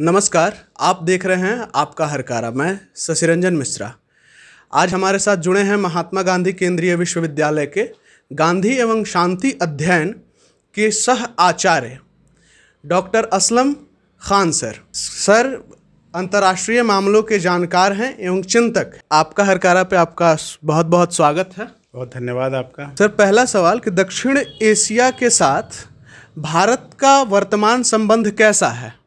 नमस्कार, आप देख रहे हैं आपका हरकारा। मैं शशिरंजन मिश्रा। आज हमारे साथ जुड़े हैं महात्मा गांधी केंद्रीय विश्वविद्यालय के गांधी एवं शांति अध्ययन के सह आचार्य डॉक्टर असलम खान सर अंतर्राष्ट्रीय मामलों के जानकार हैं एवं चिंतक। आपका हरकारा पे आपका बहुत बहुत स्वागत है। बहुत धन्यवाद आपका। सर, पहला सवाल कि दक्षिण एशिया के साथ भारत का वर्तमान संबंध कैसा है?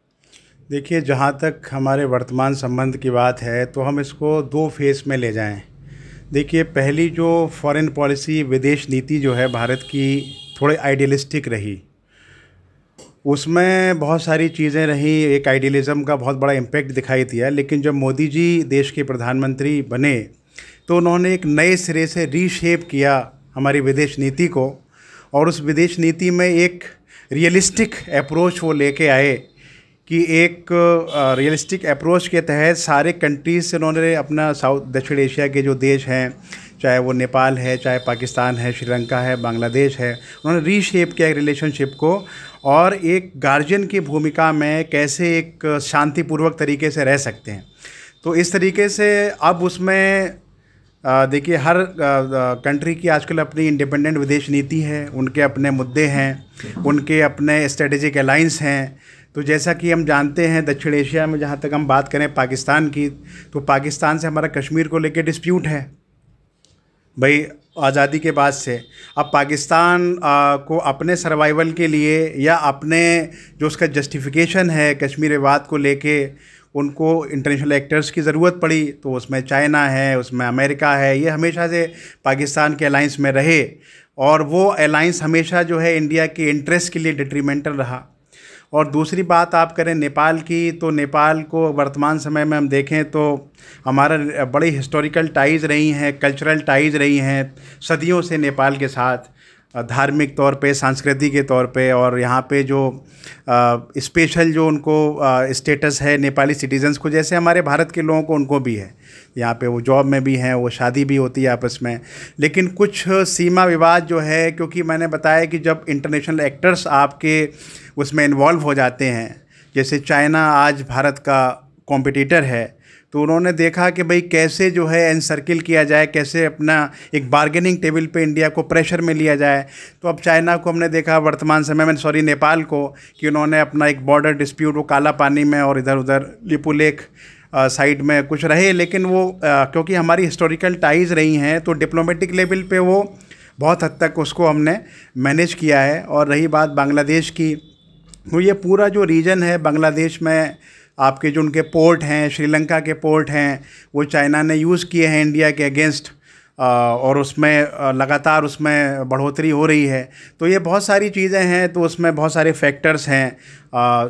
देखिए, जहाँ तक हमारे वर्तमान संबंध की बात है तो हम इसको दो फेस में ले जाएं। देखिए, पहली जो फॉरेन पॉलिसी, विदेश नीति जो है भारत की, थोड़ी आइडियलिस्टिक रही। उसमें बहुत सारी चीज़ें रही, एक आइडियलिज़म का बहुत बड़ा इम्पैक्ट दिखाई दिया। लेकिन जब मोदी जी देश के प्रधानमंत्री बने तो उन्होंने एक नए सिरे से रीशेप किया हमारी विदेश नीति को, और उस विदेश नीति में एक रियलिस्टिक अप्रोच वो लेके आए कि एक रियलिस्टिक अप्रोच के तहत सारे कंट्रीज़ से उन्होंने अपना दक्षिण एशिया के जो देश हैं, चाहे वो नेपाल है, चाहे पाकिस्तान है, श्रीलंका है, बांग्लादेश है, उन्होंने रीशेप किया एक रिलेशनशिप को, और एक गार्जियन की भूमिका में कैसे एक शांतिपूर्वक तरीके से रह सकते हैं। तो इस तरीके से अब उसमें देखिए, हर कंट्री की आजकल अपनी इंडिपेंडेंट विदेश नीति है, उनके अपने मुद्दे हैं, उनके अपने स्ट्रेटेजिक अलाइंस हैं। तो जैसा कि हम जानते हैं, दक्षिण एशिया में जहाँ तक हम बात करें पाकिस्तान की, तो पाकिस्तान से हमारा कश्मीर को लेकर डिस्प्यूट है भाई, आज़ादी के बाद से। अब पाकिस्तान को अपने सर्वाइवल के लिए या अपने जो उसका जस्टिफिकेशन है कश्मीर विवाद को लेके, उनको इंटरनेशनल एक्टर्स की ज़रूरत पड़ी। तो उसमें चाइना है, उसमें अमेरिका है, ये हमेशा से पाकिस्तान के अलाइंस में रहे, और वो अलाइंस हमेशा जो है इंडिया के इंटरेस्ट के लिए डिट्रीमेंटल रहा। और दूसरी बात आप करें नेपाल की, तो नेपाल को वर्तमान समय में हम देखें तो हमारा बड़ी हिस्टोरिकल टाइज़ रही हैं, कल्चरल टाइज़ रही हैं सदियों से नेपाल के साथ, धार्मिक तौर पे, सांस्कृतिक के तौर पे। और यहाँ पे जो स्पेशल जो उनको स्टेटस है नेपाली सिटीजन्स को, जैसे हमारे भारत के लोगों को उनको भी है। यहाँ पे वो जॉब में भी हैं, वो शादी भी होती है आपस में। लेकिन कुछ सीमा विवाद जो है, क्योंकि मैंने बताया कि जब इंटरनेशनल एक्टर्स आपके उसमें इन्वॉल्व हो जाते हैं, जैसे चाइना आज भारत का कॉम्पिटिटर है, तो उन्होंने देखा कि भाई कैसे जो है एनसर्किल किया जाए, कैसे अपना एक बार्गेनिंग टेबल पे इंडिया को प्रेशर में लिया जाए। तो अब चाइना को हमने देखा वर्तमान समय में, नेपाल को, कि उन्होंने अपना एक बॉर्डर डिस्प्यूट, वो काला पानी में और इधर उधर लिपुलेख साइड में कुछ रहे, लेकिन वो क्योंकि हमारी हिस्टोरिकल टाइज़ रही हैं तो डिप्लोमेटिक लेवल पे वो बहुत हद तक उसको हमने मैनेज किया है। और रही बात बांग्लादेश की, तो ये पूरा जो रीजन है बांग्लादेश में, आपके जो उनके पोर्ट हैं, श्रीलंका के पोर्ट हैं, वो चाइना ने यूज़ किए हैं इंडिया के अगेंस्ट, और उसमें लगातार उसमें बढ़ोतरी हो रही है। तो ये बहुत सारी चीज़ें हैं, तो उसमें बहुत सारे फैक्टर्स हैं,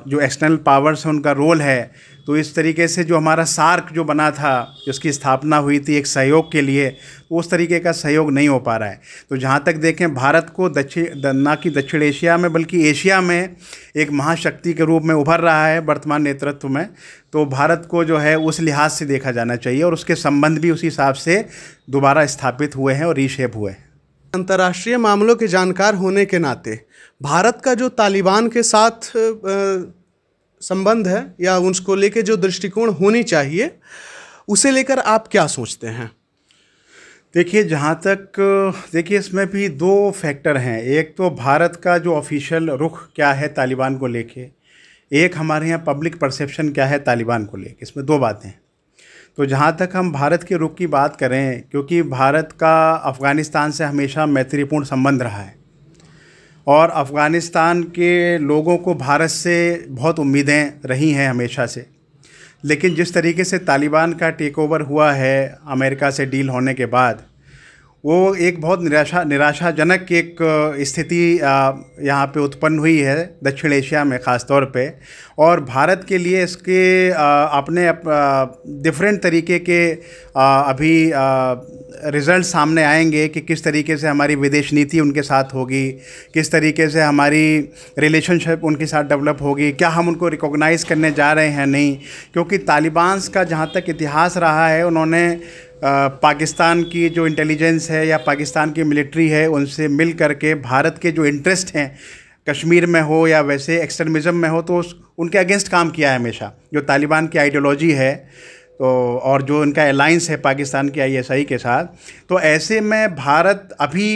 जो एक्सटर्नल पावर्स हैं उनका रोल है। तो इस तरीके से जो हमारा सार्क जो बना था, जिसकी स्थापना हुई थी एक सहयोग के लिए, उस तरीके का सहयोग नहीं हो पा रहा है। तो जहाँ तक देखें, भारत को ना कि दक्षिण एशिया में बल्कि एशिया में एक महाशक्ति के रूप में उभर रहा है वर्तमान नेतृत्व में। तो भारत को जो है उस लिहाज से देखा जाना चाहिए, और उसके संबंध भी उसी हिसाब से दोबारा स्थापित हुए हैं और रीशेप हुए हैं। अंतर्राष्ट्रीय मामलों के जानकार होने के नाते भारत का जो तालिबान के साथ संबंध है या उसको लेके जो दृष्टिकोण होनी चाहिए, उसे लेकर आप क्या सोचते हैं? देखिए, जहाँ तक देखिए, इसमें भी दो फैक्टर हैं। एक तो भारत का जो ऑफिशियल रुख क्या है तालिबान को लेके, एक हमारे यहाँ पब्लिक परसेप्शन क्या है तालिबान को लेके, इसमें दो बातें हैं। तो जहाँ तक हम भारत के रुख की बात करें, क्योंकि भारत का अफ़गानिस्तान से हमेशा मैत्रीपूर्ण संबंध रहा है, और अफ़गानिस्तान के लोगों को भारत से बहुत उम्मीदें रही हैं हमेशा से। लेकिन जिस तरीके से तालिबान का टेक ओवर हुआ है अमेरिका से डील होने के बाद, वो एक बहुत निराशाजनक एक स्थिति यहाँ पे उत्पन्न हुई है दक्षिण एशिया में ख़ास तौर पे। और भारत के लिए इसके अपने डिफरेंट तरीके के अभी रिज़ल्ट सामने आएंगे कि किस तरीके से हमारी विदेश नीति उनके साथ होगी, किस तरीके से हमारी रिलेशनशिप उनके साथ डेवलप होगी, क्या हम उनको रिकॉग्नाइज़ करने जा रहे हैं नहीं। क्योंकि तालिबान का जहाँ तक इतिहास रहा है, उन्होंने पाकिस्तान की जो इंटेलिजेंस है या पाकिस्तान की मिलिट्री है, उनसे मिल करके भारत के जो इंटरेस्ट हैं कश्मीर में हो या वैसे एक्सट्रीमिज़म में हो, तो उनके अगेंस्ट काम किया है हमेशा, जो तालिबान की आइडियोलॉजी है तो, और जो इनका अलाइंस है पाकिस्तान के ISI के साथ। तो ऐसे में भारत अभी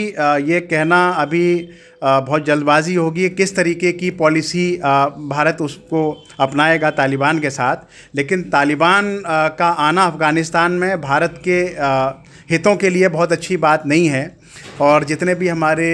ये कहना अभी बहुत जल्दबाजी होगी किस तरीके की पॉलिसी भारत उसको अपनाएगा तालिबान के साथ। लेकिन तालिबान का आना अफ़गानिस्तान में भारत के हितों के लिए बहुत अच्छी बात नहीं है। और जितने भी हमारे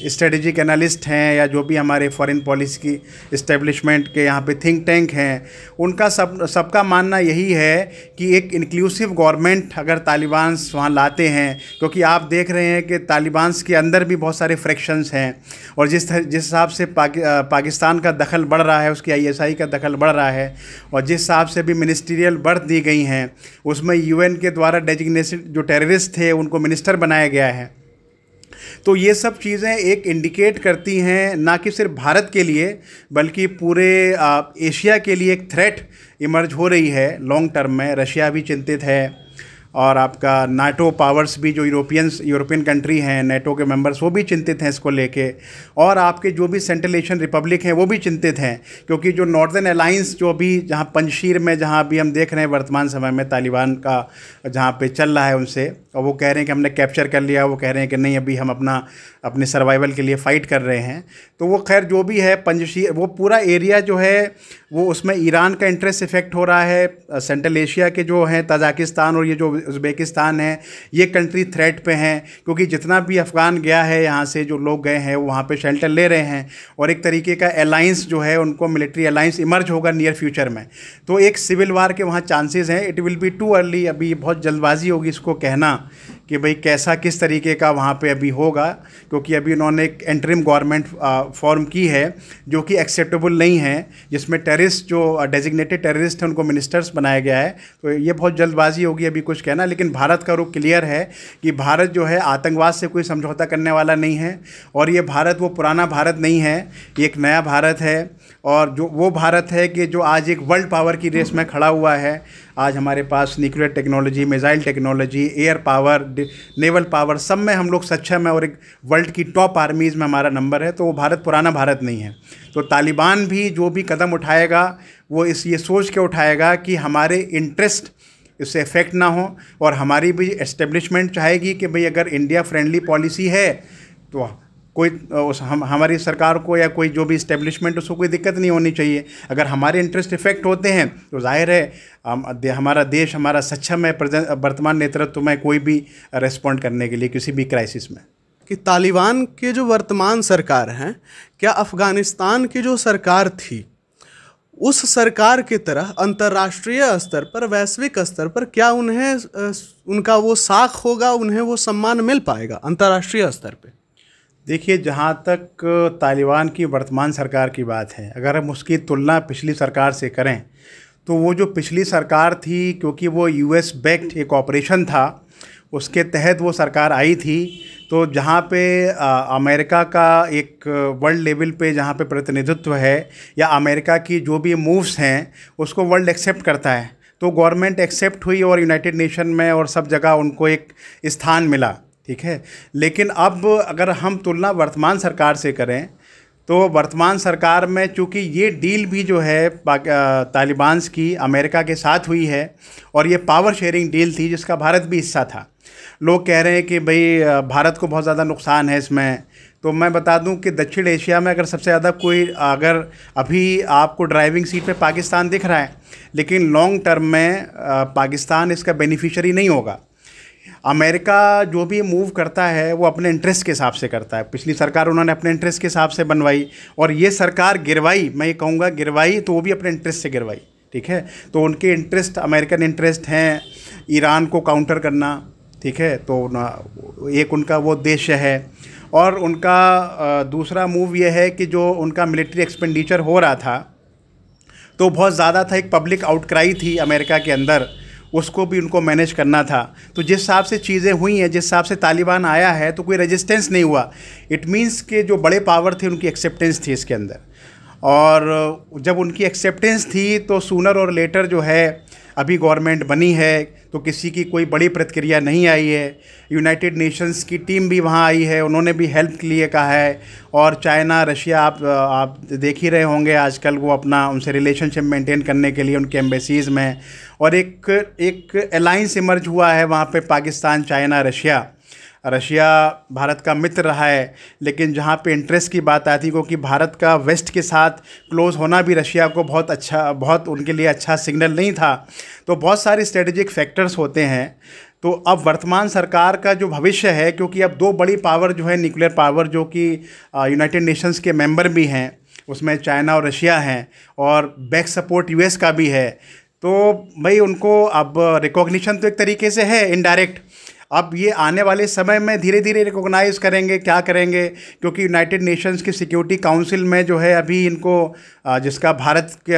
स्ट्रेटेजिक एनालिस्ट हैं या जो भी हमारे फॉरेन पॉलिसी की इस्टेब्लिशमेंट के यहाँ पे थिंक टैंक हैं, उनका सबका मानना यही है कि एक इंक्लूसिव गवर्नमेंट अगर तालिबान वहाँ लाते हैं, क्योंकि आप देख रहे हैं कि तालिबान के अंदर भी बहुत सारे फ्रैक्शंस हैं, और जिस हिसाब से पाकिस्तान का दखल बढ़ रहा है, उसकी ISI का दखल बढ़ रहा है, और जिस हिसाब से भी मिनिस्ट्रियल बर्थ दी गई हैं, उसमें UN के द्वारा डेजिग्नेटेड जो टेररिस्ट थे उनको मिनिस्टर बनाया गया है। तो ये सब चीज़ें एक इंडिकेट करती हैं ना कि सिर्फ भारत के लिए बल्कि पूरे एशिया के लिए एक थ्रेट इमर्ज हो रही है लॉन्ग टर्म में। रशिया भी चिंतित है, और आपका नाटो पावर्स भी जो यूरोपियन कंट्री हैं, नेटो के मेंबर्स, वो भी चिंतित हैं इसको लेके, और आपके जो भी सेंट्रल एशियन रिपब्लिक हैं वो भी चिंतित हैं, क्योंकि जो नॉर्दर्न अलाइंस जो भी जहाँ पंजशीर में जहाँ अभी हम देख रहे हैं वर्तमान समय में तालिबान का जहाँ पे चल रहा है उनसे, और वो कह रहे हैं कि हमने कैप्चर कर लिया, वो कह रहे हैं कि नहीं अभी हम अपने सर्वाइवल के लिए फ़ाइट कर रहे हैं। तो वो खैर जो भी है पंजशीर, वो पूरा एरिया जो है वो उसमें ईरान का इंटरेस्ट इफेक्ट हो रहा है। सेंट्रल एशिया के जो हैं तजाकिस्तान और ये जो उज़्बेकिस्तान है, ये कंट्री थ्रेट पे हैं, क्योंकि जितना भी अफ़गान गया है यहाँ से जो लोग गए हैं वो वहाँ पे शेल्टर ले रहे हैं, और एक तरीके का अलाइंस जो है उनको मिलिट्री अलाइंस इमर्ज होगा नियर फ्यूचर में। तो एक सिविल वार के वहाँ चांसेस हैं। It will be too early, अभी बहुत जल्दबाजी होगी इसको कहना कि भाई कैसा किस तरीके का वहाँ पे अभी होगा, क्योंकि अभी उन्होंने एक एंटरिम गवर्नमेंट फॉर्म की है जो कि एक्सेप्टेबल नहीं है, जिसमें टेररिस्ट जो डेजिग्नेटेड टेररिस्ट हैं उनको मिनिस्टर्स बनाया गया है। तो ये बहुत जल्दबाजी होगी अभी कुछ कहना। लेकिन भारत का रुख क्लियर है कि भारत जो है आतंकवाद से कोई समझौता करने वाला नहीं है, और ये भारत वो पुराना भारत नहीं है, ये एक नया भारत है, और जो वो भारत है कि जो आज एक वर्ल्ड पावर की रेस में खड़ा हुआ है। आज हमारे पास nuclear technology, missile technology, air power, naval power, सब में हम लोग सक्षम है, और एक वर्ल्ड की टॉप आर्मीज़ में हमारा नंबर है। तो वो भारत पुराना भारत नहीं है। तो तालिबान भी जो भी कदम उठाएगा वो ये सोच के उठाएगा कि हमारे इंटरेस्ट इससे इफेक्ट ना हो, और हमारी भी एस्टेब्लिशमेंट चाहेगी कि भाई अगर इंडिया फ्रेंडली पॉलिसी है तो कोई हमारी सरकार को या कोई जो भी इस्टेब्लिशमेंट उसको कोई दिक्कत नहीं होनी चाहिए। अगर हमारे इंटरेस्ट इफेक्ट होते हैं तो जाहिर है हमारा देश, हमारा सक्षम है वर्तमान नेतृत्व में कोई भी रेस्पॉन्ड करने के लिए किसी भी क्राइसिस में। कि तालिबान के जो वर्तमान सरकार हैं, क्या अफ़गानिस्तान की जो सरकार थी उस सरकार की तरह अंतर्राष्ट्रीय स्तर पर, वैश्विक स्तर पर क्या उन्हें उनका वो साख होगा, उन्हें वो सम्मान मिल पाएगा अंतर्राष्ट्रीय स्तर पे? देखिए, जहाँ तक तालिबान की वर्तमान सरकार की बात है, अगर हम उसकी तुलना पिछली सरकार से करें तो वो जो पिछली सरकार थी, क्योंकि वो US बैक्ड एक ऑपरेशन था, उसके तहत वो सरकार आई थी, तो जहाँ पे अमेरिका का एक वर्ल्ड लेवल पे जहाँ पे प्रतिनिधित्व है या अमेरिका की जो भी मूव्स हैं उसको वर्ल्ड एक्सेप्ट करता है, तो गवर्नमेंट एक्सेप्ट हुई और यूनाइटेड नेशन में और सब जगह उनको एक स्थान मिला, ठीक है। लेकिन अब अगर हम तुलना वर्तमान सरकार से करें तो वर्तमान सरकार में चूँकि ये डील भी जो है तालिबान की अमेरिका के साथ हुई है, और ये पावर शेयरिंग डील थी जिसका भारत भी हिस्सा था। लोग कह रहे हैं कि भाई भारत को बहुत ज़्यादा नुकसान है इसमें, तो मैं बता दूं कि दक्षिण एशिया में अगर सबसे ज़्यादा कोई, अगर अभी आपको ड्राइविंग सीट पे पाकिस्तान दिख रहा है, लेकिन लॉन्ग टर्म में पाकिस्तान इसका बेनिफिशियरी नहीं होगा। अमेरिका जो भी मूव करता है वो अपने इंटरेस्ट के हिसाब से करता है। पिछली सरकार उन्होंने अपने इंटरेस्ट के हिसाब से बनवाई, और ये सरकार गिरवाई, मैं ये कहूँगा गिरवाई, तो वो भी अपने इंटरेस्ट से गिरवाई, ठीक है। तो उनके इंटरेस्ट, अमेरिकन इंटरेस्ट हैं ईरान को काउंटर करना, ठीक है, तो एक उनका वो उद्देश्य है। और उनका दूसरा मूव ये है कि जो उनका मिलिट्री एक्सपेंडिचर हो रहा था तो बहुत ज़्यादा था, एक पब्लिक आउटक्राई थी अमेरिका के अंदर, उसको भी उनको मैनेज करना था। तो जिस हिसाब से चीज़ें हुई हैं, जिस हिसाब से तालिबान आया है, तो कोई रेजिस्टेंस नहीं हुआ। इट मीन्स के जो बड़े पावर थे उनकी एक्सेप्टेंस थी इसके अंदर, और जब उनकी एक्सेप्टेंस थी तो सूनर और लेटर जो है अभी गवर्नमेंट बनी है तो किसी की कोई बड़ी प्रतिक्रिया नहीं आई है। यूनाइटेड नेशंस की टीम भी वहाँ आई है, उन्होंने भी हेल्प के लिए कहा है। और चाइना रशिया आप देख ही रहे होंगे आजकल वो अपना उनसे रिलेशनशिप मेंटेन करने के लिए उनके एम्बेसीज़ में, और एक अलायंस इमर्ज हुआ है वहाँ पे Pakistan, China, Russia. Russia Bharat का मित्र रहा है, लेकिन जहाँ पे इंटरेस्ट की बात आती है, क्योंकि भारत का वेस्ट के साथ क्लोज़ होना भी रशिया को बहुत उनके लिए अच्छा सिग्नल नहीं था। तो बहुत सारे स्ट्रेटेजिक फैक्टर्स होते हैं। तो अब वर्तमान सरकार का जो भविष्य है, क्योंकि अब दो बड़ी पावर जो है न्यूक्लियर पावर, जो कि यूनाइटेड नेशंस के मेंबर भी हैं, उसमें चाइना और रशिया हैं, और बैक सपोर्ट यूएस का भी है। तो भाई उनको अब रिकॉग्निशन तो एक तरीके से है इनडायरेक्ट। अब ये आने वाले समय में धीरे धीरे रिकॉग्नाइज़ करेंगे, क्या करेंगे, क्योंकि यूनाइटेड नेशंस की सिक्योरिटी काउंसिल में जो है अभी इनको जिसका भारत के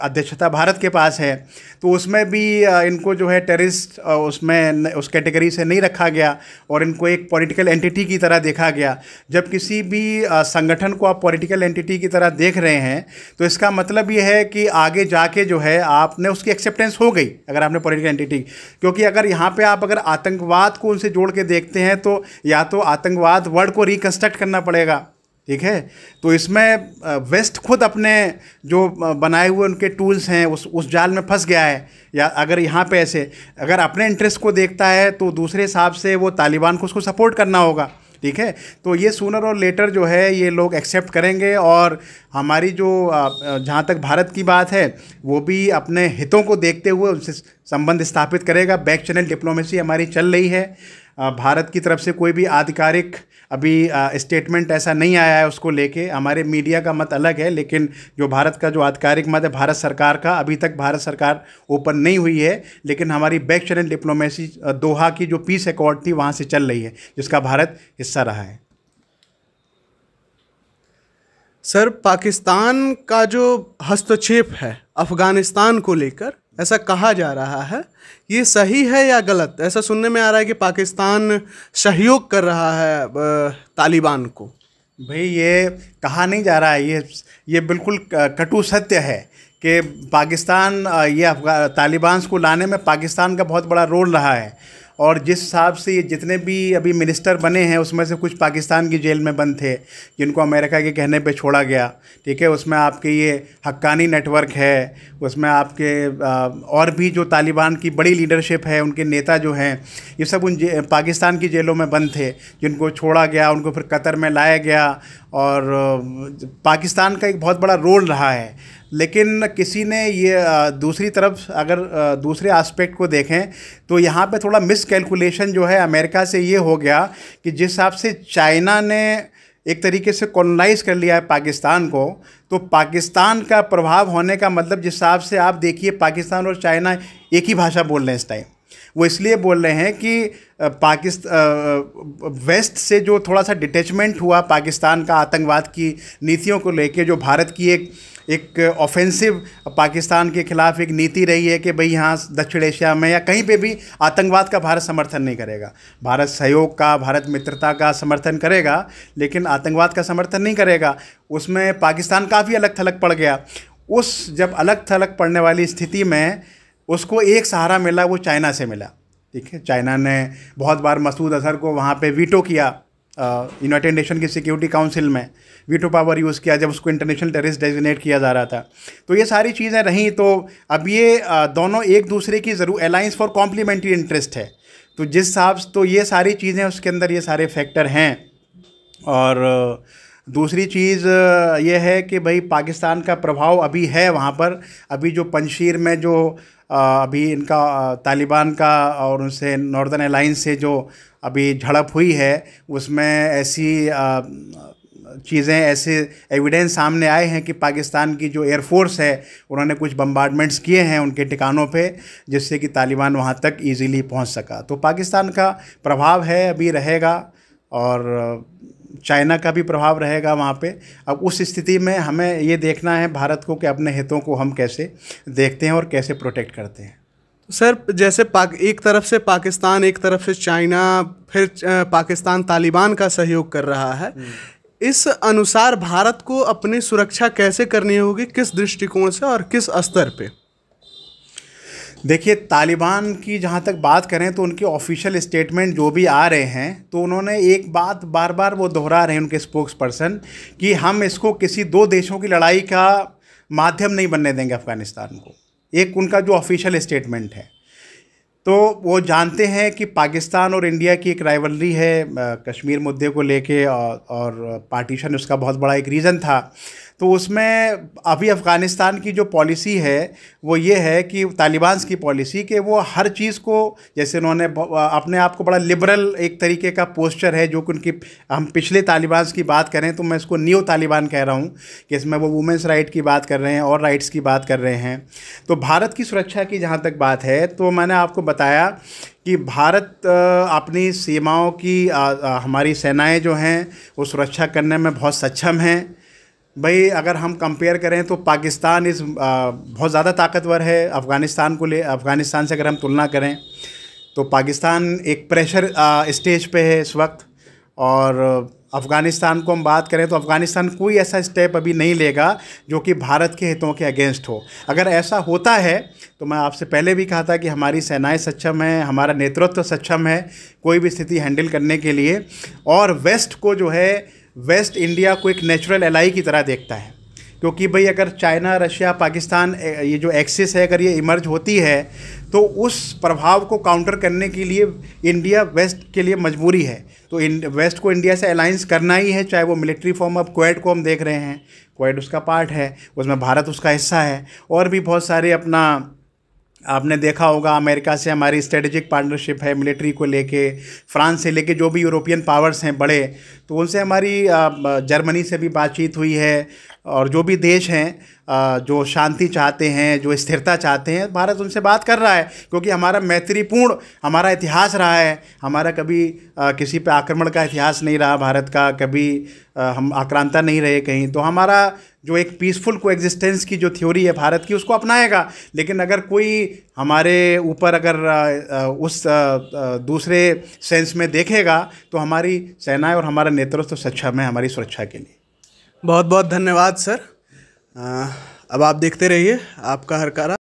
अध्यक्षता भारत के पास है, तो उसमें भी इनको जो है टेररिस्ट उसमें उस कैटेगरी से नहीं रखा गया और इनको एक पॉलिटिकल एंटिटी की तरह देखा गया। जब किसी भी संगठन को आप पॉलिटिकल एंटिटी की तरह देख रहे हैं तो इसका मतलब ये है कि आगे जाके जो है आपने उसकी एक्सेप्टेंस हो गई अगर आपने पॉलिटिकल एंटिटी। क्योंकि अगर यहाँ पे आप अगर आतंकवाद को उनसे जोड़ के देखते हैं तो या तो आतंकवाद वर्ड को रिकंस्ट्रक्ट करना पड़ेगा, ठीक है। तो इसमें वेस्ट खुद अपने जो बनाए हुए उनके टूल्स हैं उस जाल में फंस गया है। या अगर यहाँ पे ऐसे अगर अपने इंटरेस्ट को देखता है तो दूसरे हिसाब से वो तालिबान को उसको सपोर्ट करना होगा, ठीक है। तो ये सूनर और लेटर जो है ये लोग एक्सेप्ट करेंगे। और हमारी जो जहाँ तक भारत की बात है वो भी अपने हितों को देखते हुए उनसे संबंध स्थापित करेगा। बैक चैनल डिप्लोमेसी हमारी चल रही है। भारत की तरफ से कोई भी आधिकारिक अभी स्टेटमेंट ऐसा नहीं आया है उसको लेके। हमारे मीडिया का मत अलग है, लेकिन जो भारत का जो आधिकारिक मत है भारत सरकार का, अभी तक भारत सरकार ओपन नहीं हुई है। लेकिन हमारी बैक चैनल डिप्लोमेसी दोहा की जो पीस अकॉर्ड थी वहाँ से चल रही है, जिसका भारत हिस्सा रहा है। सर, पाकिस्तान का जो हस्तक्षेप है अफ़गानिस्तान को लेकर, ऐसा कहा जा रहा है, ये सही है या गलत? ऐसा सुनने में आ रहा है कि पाकिस्तान सहयोग कर रहा है तालिबान को। भाई ये कहा नहीं जा रहा है, ये बिल्कुल कटु सत्य है कि पाकिस्तान ये तालिबान को लाने में पाकिस्तान का बहुत बड़ा रोल रहा है। और जिस हिसाब से ये जितने भी अभी मिनिस्टर बने हैं उसमें से कुछ पाकिस्तान की जेल में बंद थे जिनको अमेरिका के कहने पे छोड़ा गया, ठीक है। उसमें आपके ये हक्कानी नेटवर्क है, उसमें आपके और भी जो तालिबान की बड़ी लीडरशिप है उनके नेता जो हैं ये सब उन पाकिस्तान की जेलों में बंद थे, जिनको छोड़ा गया, उनको फिर कतर में लाया गया। और पाकिस्तान का एक बहुत बड़ा रोल रहा है। लेकिन किसी ने ये दूसरी तरफ अगर दूसरे एस्पेक्ट को देखें तो यहाँ पे थोड़ा मिस कैलकुलेशन जो है अमेरिका से ये हो गया कि जिस हिसाब से चाइना ने एक तरीके से कॉलोनाइज़ कर लिया है पाकिस्तान को, तो पाकिस्तान का प्रभाव होने का मतलब जिस हिसाब से आप देखिए पाकिस्तान और चाइना एक ही भाषा बोल रहे हैं इस टाइम। वो इसलिए बोल रहे हैं कि वेस्ट से जो थोड़ा सा डिटैचमेंट हुआ पाकिस्तान का आतंकवाद की नीतियों को लेके, जो भारत की एक ऑफेंसिव पाकिस्तान के खिलाफ एक नीति रही है कि भाई यहाँ दक्षिण एशिया में या कहीं पे भी आतंकवाद का भारत समर्थन नहीं करेगा। भारत सहयोग का, भारत मित्रता का समर्थन करेगा, लेकिन आतंकवाद का समर्थन नहीं करेगा। उसमें पाकिस्तान काफ़ी अलग थलग पड़ गया। उस जब अलग थलग पड़ने वाली स्थिति में उसको एक सहारा मिला, वो चाइना से मिला, ठीक है। चाइना ने बहुत बार मसूद अजहर को वहाँ पे वीटो किया, यूनाइटेड नेशन की सिक्योरिटी काउंसिल में वीटो पावर यूज़ किया जब उसको इंटरनेशनल टेररिस्ट डेजिग्नेट किया जा रहा था। तो ये सारी चीज़ें रहीं। तो अब ये दोनों एक दूसरे की ज़रूर अलायंस फॉर कॉम्प्लीमेंट्री इंटरेस्ट है। तो जिस हिसाब से तो ये सारी चीज़ें उसके अंदर ये सारे फैक्टर हैं। और दूसरी चीज़ ये है कि भाई पाकिस्तान का प्रभाव अभी है वहाँ पर। अभी जो पंजशीर में जो अभी इनका तालिबान का और उनसे नॉर्दर्न अलायंस से जो अभी झड़प हुई है उसमें ऐसी चीज़ें, ऐसे एविडेंस सामने आए हैं कि पाकिस्तान की जो एयरफोर्स है उन्होंने कुछ बम्बार्डमेंट्स किए हैं उनके ठिकानों पे, जिससे कि तालिबान वहाँ तक इजीली पहुँच सका। तो पाकिस्तान का प्रभाव है, अभी रहेगा, और चाइना का भी प्रभाव रहेगा वहाँ पे। अब उस स्थिति में हमें ये देखना है भारत को कि अपने हितों को हम कैसे देखते हैं और कैसे प्रोटेक्ट करते हैं। सर, जैसे एक तरफ से पाकिस्तान, एक तरफ से चाइना, फिर पाकिस्तान तालिबान का सहयोग कर रहा है, इस अनुसार भारत को अपनी सुरक्षा कैसे करनी होगी, किस दृष्टिकोण से और किस स्तर पे? देखिए, तालिबान की जहाँ तक बात करें तो उनके ऑफिशियल स्टेटमेंट जो भी आ रहे हैं, तो उन्होंने एक बात बार बार वो दोहरा रहे हैं उनके स्पोक्स पर्सन, कि हम इसको किसी दो देशों की लड़ाई का माध्यम नहीं बनने देंगे अफ़गानिस्तान को। एक उनका जो ऑफिशियल स्टेटमेंट है, तो वो जानते हैं कि पाकिस्तान और इंडिया की एक राइवलरी है कश्मीर मुद्दे को लेके, और पार्टीशन उसका बहुत बड़ा एक रीज़न था। तो उसमें अभी अफ़गानिस्तान की जो पॉलिसी है वो ये है कि तालिबान की पॉलिसी कि वो हर चीज़ को, जैसे उन्होंने अपने आप को बड़ा लिबरल एक तरीके का पोस्चर है, जो कि उनकी, हम पिछले तालिबान की बात करें तो मैं इसको न्यू तालिबान कह रहा हूँ, कि इसमें वो वुमेंस राइट की बात कर रहे हैं और राइट्स की बात कर रहे हैं। तो भारत की सुरक्षा की जहाँ तक बात है, तो मैंने आपको बताया कि भारत अपनी सीमाओं की हमारी सेनाएं जो हैं वो सुरक्षा करने में बहुत सक्षम हैं। भाई, अगर हम कंपेयर करें तो पाकिस्तान बहुत ज़्यादा ताकतवर है अफ़गानिस्तान से अगर हम तुलना करें तो पाकिस्तान एक प्रेशर स्टेज पे है इस वक्त। और अफ़गानिस्तान को हम बात करें तो अफ़गानिस्तान कोई ऐसा स्टेप अभी नहीं लेगा जो कि भारत के हितों के अगेंस्ट हो। अगर ऐसा होता है तो मैं आपसे पहले भी कहा था कि हमारी सेनाएं सक्षम हैं, हमारा नेतृत्व सक्षम है कोई भी स्थिति हैंडल करने के लिए। और वेस्ट को जो है, वेस्ट इंडिया को एक नेचुरल एलाई की तरह देखता है, क्योंकि भाई अगर चाइना, रशिया, पाकिस्तान, ये जो एक्सिस है अगर ये इमर्ज होती है तो उस प्रभाव को काउंटर करने के लिए इंडिया वेस्ट के लिए मजबूरी है। तो वेस्ट को इंडिया से अलाइंस करना ही है, चाहे वो मिलिट्री फॉर्म। अब क्वेड को हम देख रहे हैं, क्वेड उसका पार्ट है, उसमें भारत उसका हिस्सा है। और भी बहुत सारे अपना, आपने देखा होगा अमेरिका से हमारी स्ट्रेटेजिक पार्टनरशिप है मिलिट्री को लेके, फ्रांस से लेके जो भी यूरोपियन पावर्स हैं बड़े, तो उनसे हमारी जर्मनी से भी बातचीत हुई है। और जो भी देश हैं जो शांति चाहते हैं, जो स्थिरता चाहते हैं, भारत उनसे बात कर रहा है, क्योंकि हमारा मैत्रीपूर्ण हमारा इतिहास रहा है। हमारा कभी किसी पे आक्रमण का इतिहास नहीं रहा भारत का, कभी हम आक्रांता नहीं रहे कहीं। तो हमारा जो एक पीसफुल कोएग्जिस्टेंस की जो थ्योरी है भारत की, उसको अपनाएगा। लेकिन अगर कोई हमारे ऊपर अगर उस दूसरे सेंस में देखेगा तो हमारी सेनाएं और हमारा नेतृत्व सक्षम है हमारी सुरक्षा के लिए। बहुत बहुत धन्यवाद सर। अब आप देखते रहिए आपका हरकारा।